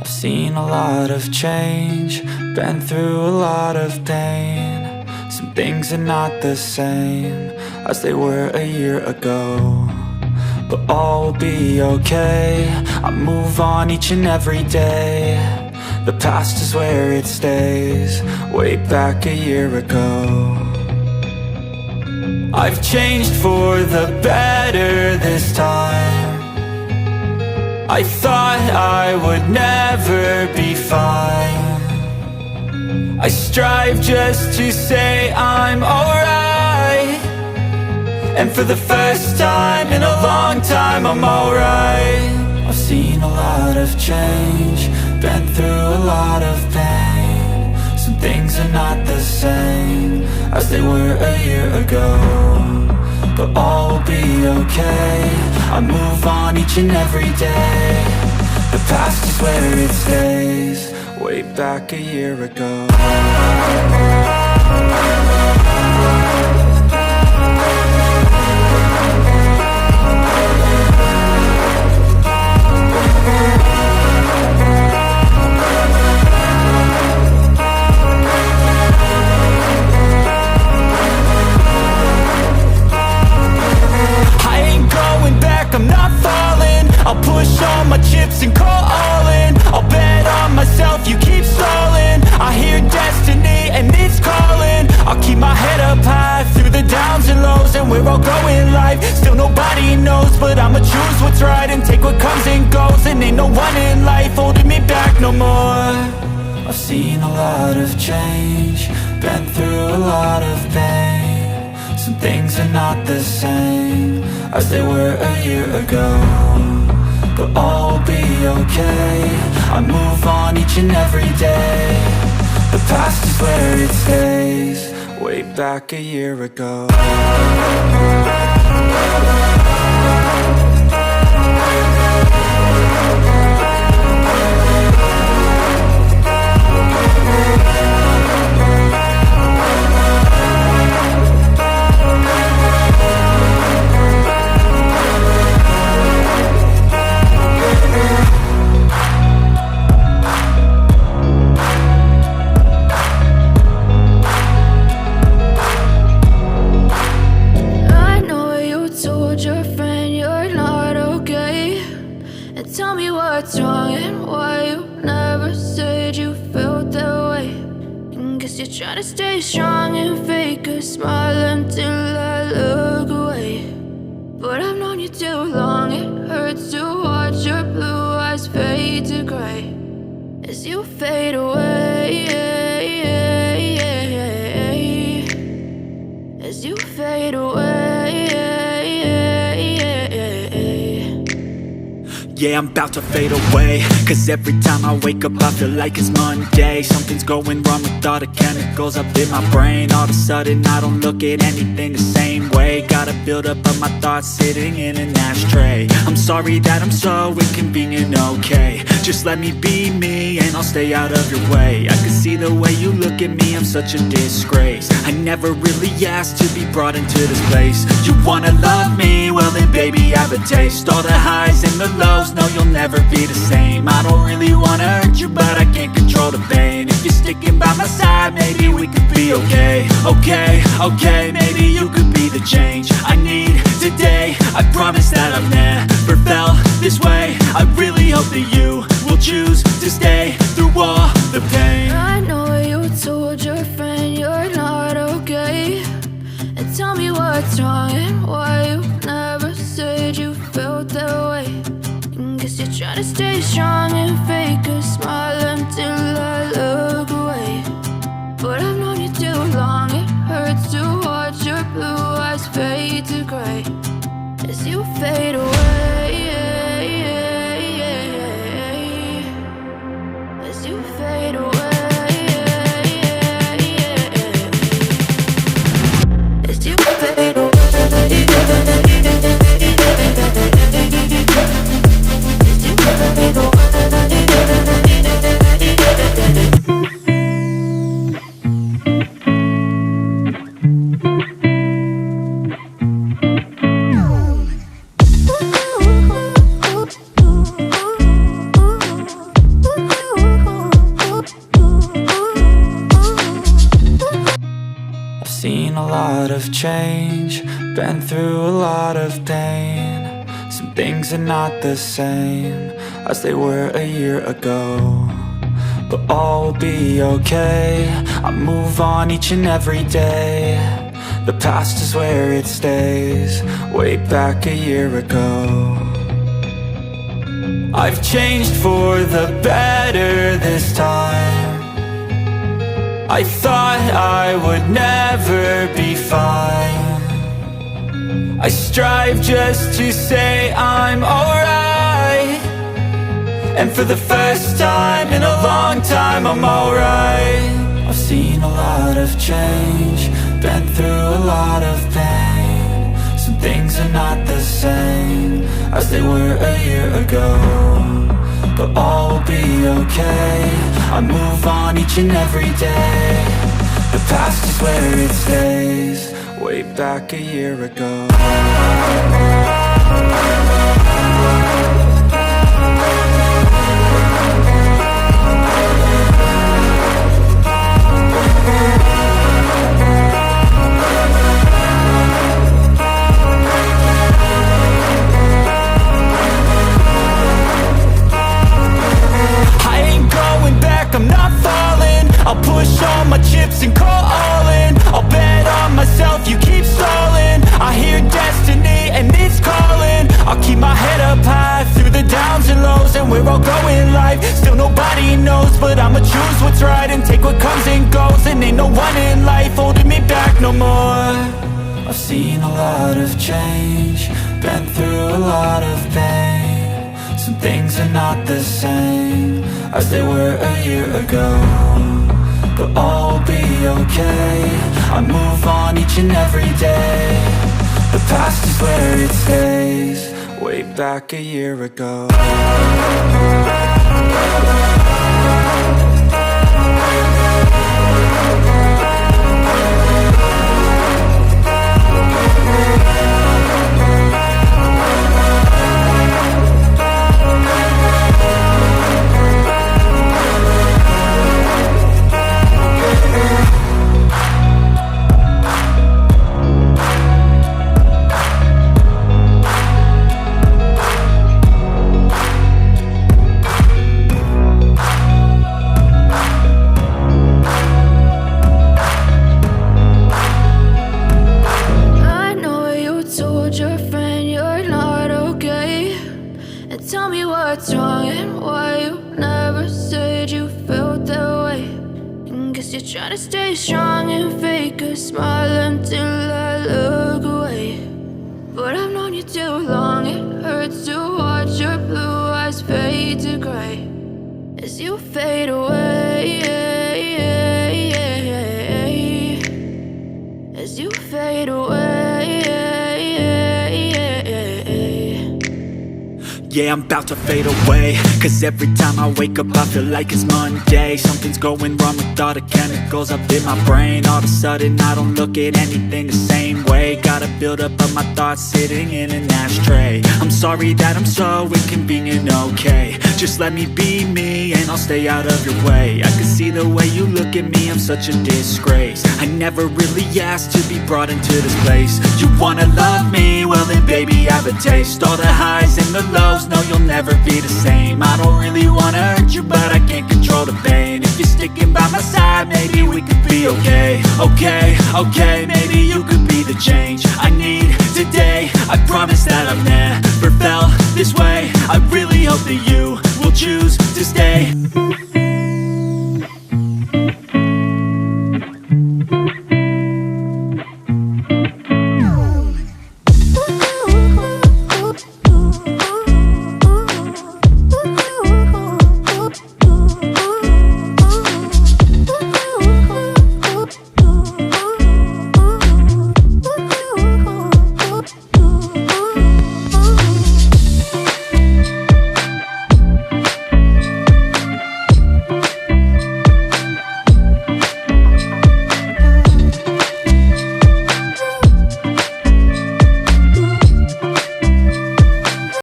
I've seen a lot of change, been through a lot of pain. Some things are not the same as they were a year ago, but all will be okay. I move on each and every day. The past is where it stays, way back a year ago. I've changed for the better this time. I thought I would never be fine. I strive just to say I'm alright, and for the first time in a long time I'm alright. I've seen a lot of change, been through a lot of pain. Some things are not the same as they were a year ago, but all will be okay. I move on each and every day. The past is where it stays, way back a year ago. I'm not falling, I'll push all my chips and call all in. I'll bet on myself, you keep stalling. I hear destiny and it's calling. I'll keep my head up high through the downs and lows, and we're all going life. Still nobody knows, but I'ma choose what's right and take what comes and goes. And ain't no one in life holding me back no more. I've seen a lot of change, been through a lot of pain. Some things are not the same as they were a year ago, but all will be okay. I move on each and every day. The past is where it stays, way back a year ago. What's wrong and why you never said you felt that way? And guess you're trying to stay strong and fake a smile until I look away. But I've known you too long, it hurts to watch your blue eyes fade to gray as you fade away, as you fade away. Yeah, I'm about to fade away, cause every time I wake up I feel like it's Monday. Something's going wrong with all the chemicals up in my brain. All of a sudden I don't look at anything the same way. Gotta build up of my thoughts sitting in an ashtray. I'm sorry that I'm so inconvenient, okay. Just let me be me and I'll stay out of your way. I can see the way you look at me, I'm such a disgrace. I never really asked to be brought into this place. You wanna love me? Well then baby I have a taste. All the highs and the lows, no you'll never be the same. I don't really wanna hurt you, but I can't control the pain. If you're sticking by my side, maybe we could be okay. Okay, maybe you could be the change I need today. I promise that I've never felt this way. I really hope that you will choose to stay through all the pain. I know you told your friend you're not okay, and tell me what's wrong and why you never said you felt that way. Guess you're trying to stay strong and fake a smile until I look away. But I've known you too long, it hurts to watch your blue eyes fade to gray as you fade away, as you fade away, as you fade away. Ooh. lot of change, been through a lot of pain. Some things are not the same as they were a year ago, but all will be okay. I move on each and every day. The past is where it stays, way back a year ago. I've changed for the better this time. I thought I would never be fine. I strive just to say I'm alright, and for the first time in a long time I'm alright. I've seen a lot of change, been through a lot of pain. Some things are not the same as they were a year ago, but all will be okay. I move on each and every day. The past is where it stays, way back a year ago. I'm not falling, I'll push all my chips and call all in. I'll bet on myself, you keep stalling. I hear destiny and it's calling. I'll keep my head up high through the downs and lows, and we're all going life. Still nobody knows, but I'ma choose what's right and take what comes and goes. And ain't no one in life holding me back no more. I've seen a lot of change, been through a lot of pain. Some things are not the same as they were a year ago, but all will be okay. I move on each and every day. The past is where it stays, way back a year ago. Trying to stay strong and fake a smile until I look away. But I've known you too long, it hurts to watch your blue eyes fade to gray as you fade away, as you fade away. Yeah, I'm about to fade away, cause every time I wake up I feel like it's Monday. Something's going wrong with all the chemicals up in my brain. All of a sudden I don't look at anything the same way. Gotta build up of my thoughts sitting in an ashtray. I'm sorry that I'm so inconvenient, okay. Just let me be me and I'll stay out of your way. I can see the way you look at me, I'm such a disgrace. I never really asked to be brought into this place. You wanna love me? Well then baby I have a taste. All the highs and the lows, no you'll never be the same. I don't really wanna hurt you, but I can't control the pain. If you're sticking by my side, maybe we could be okay. Okay, maybe you could be the change I need today. I promise that I've never felt this way. I really hope that you will choose to stay.